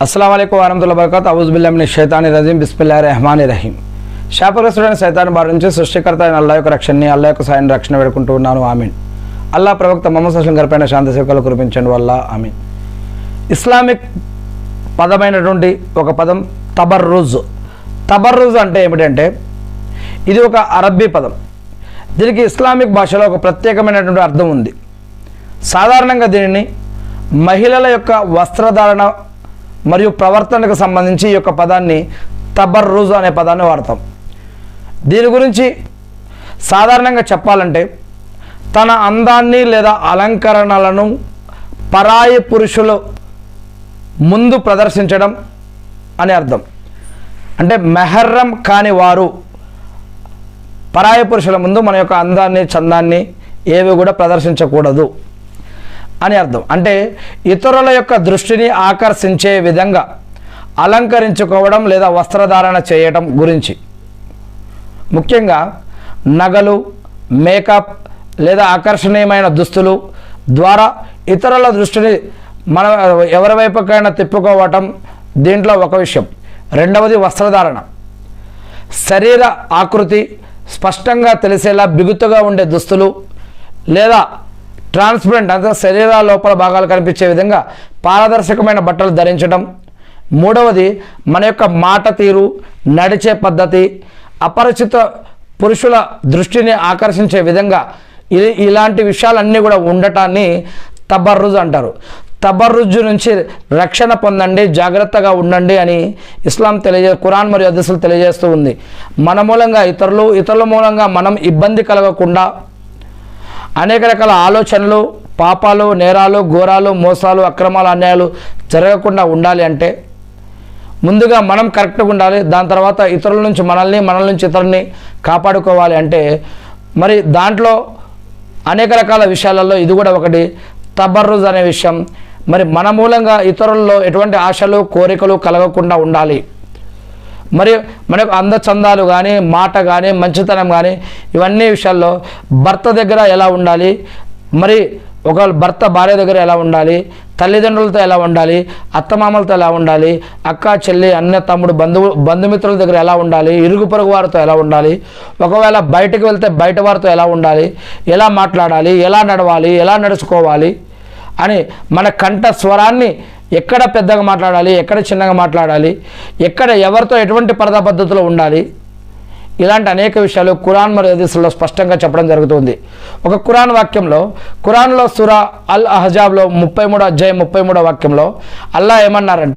अस्सलाम वालेकुम वरहमतुल्लाहि वबरकातुहू अऊज़ु बिल्लाहि मिनश शैतानिर रजीम बिस्मिल्लाहिर रहमानिर रहीम శాపగ్రస్తుడైన సైతాన్ బారి నుంచి సృష్టికర్త అయిన అల్లాహ్ యొక్క రక్షణని అల్లాహ్ యొక్క సాయం రక్షణ వేడుకుంటూ ఉన్నాను ఆమీన్. అల్లాహ్ ప్రవక్త ముహమ్మద్ సల్లల్లాహు అలైహి వసల్లం గారిపైన శాంతి సేవకులు కురిపించండి వల్ల ఆమీన్. ఇస్లామిక్ పదమైనటువంటి ఒక పదం తబర్రుజ్. తబర్రుజ్ అంటే ఏమిటంటే ఇది ఒక అరబ్బీ పదం. దీనికి ఇస్లామిక్ భాషలో ఒక ప్రత్యేకమైనటువంటి అర్థం ఉంది. సాధారణంగా దీనిని మహిళల యొక్క వస్త్రధారణ మరియు ప్రవర్తనకు సంబంధించి ఈ యొక్క పదాన్ని తబర్రుజ్ అనే పదాన్ని వాడతాం. దీని గురించి సాధారణంగా చెప్పాలంటే తన అందాన్ని లేదా అలంకరణలను పరాయి పురుషులు ముందు ప్రదర్శించడం అని అర్థం. అంటే మెహర్రం కాని వారు పరాయి పురుషుల ముందు మన యొక్క అందాన్ని చందాన్ని ఏవి కూడా ప్రదర్శించకూడదు అని అర్థం. అంటే ఇతరుల యొక్క దృష్టిని ఆకర్షించే విధంగా అలంకరించుకోవడం లేదా వస్త్రధారణ చేయటం గురించి. ముఖ్యంగా నగలు, మేకప్ లేదా ఆకర్షణీయమైన దుస్తులు ద్వారా ఇతరుల దృష్టిని మన ఎవరి వైపుకైనా తిప్పుకోవటం దీంట్లో ఒక విషయం. రెండవది వస్త్రధారణ. శరీర ఆకృతి స్పష్టంగా తెలిసేలా బిగుతుగా ఉండే దుస్తులు లేదా ట్రాన్స్పరెంట్ అంటే శరీర లోపల భాగాలు కనిపించే విధంగా పారదర్శకమైన బట్టలు ధరించడం. మూడవది మన యొక్క మాట తీరు, నడిచే పద్ధతి అపరిచిత పురుషుల దృష్టిని ఆకర్షించే విధంగా ఇలాంటి విషయాలన్నీ కూడా ఉండటాన్ని తబర్రుజ్ అంటారు. తబర్రుజ్ నుంచి రక్షణ పొందండి, జాగ్రత్తగా ఉండండి అని ఇస్లాం ఖురాన్ మరియు హదీసులు తెలియజేస్తూ ఉంది. మన మూలంగా ఇతరుల మూలంగా మనం ఇబ్బంది కలగకుండా అనేక రకాల ఆలోచనలు, పాపాలు, నేరాలు, ఘోరాలు, మోసాలు, అక్రమాలు, అన్యాయాలు జరగకుండా ఉండాలి అంటే ముందుగా మనం కరెక్ట్గా ఉండాలి. దాని తర్వాత ఇతరుల నుంచి మనల్ని నుంచి ఇతరుల్ని కాపాడుకోవాలి. అంటే మరి దాంట్లో అనేక రకాల విషయాలలో ఇది కూడా ఒకటి తబర్రుజ్ అనే విషయం. మరి మన మూలంగా ఇతరుల్లో ఎటువంటి ఆశలు, కోరికలు కలగకుండా ఉండాలి. మరి మనకు అందచందాలు కానీ, మాట కానీ, మంచితనం కానీ ఇవన్నీ విషయాల్లో భర్త దగ్గర ఎలా ఉండాలి, మరి ఒక భర్త భార్య దగ్గర ఎలా ఉండాలి, తల్లిదండ్రులతో ఎలా ఉండాలి, అత్తమామలతో ఎలా ఉండాలి, అక్క చెల్లి అన్న తమ్ముడు బంధుమిత్రుల దగ్గర ఎలా ఉండాలి, ఇరుగు పొరుగు వారితో ఎలా ఉండాలి, ఒకవేళ బయటకు వెళ్తే బయట వారితో ఎలా ఉండాలి, ఎలా మాట్లాడాలి, ఎలా నడవాలి, ఎలా నడుచుకోవాలి అని మన కంఠ స్వరాన్ని ఎక్కడ పెద్దగా మాట్లాడాలి, ఎక్కడ చిన్నగా మాట్లాడాలి, ఎక్కడ ఎవరితో ఎటువంటి పరదా పద్ధతిలో ఉండాలి, ఇలాంటి అనేక విషయాలు ఖురాన్ మరియు హదీసుల్లో స్పష్టంగా చెప్పడం జరుగుతుంది. ఒక ఖురాన్ వాక్యంలో ఖురాన్లో సూరా అల్ అహజాబ్లో 33 అధ్యాయం 33 వాక్యంలో అల్లాహ్ ఏమన్నారంటే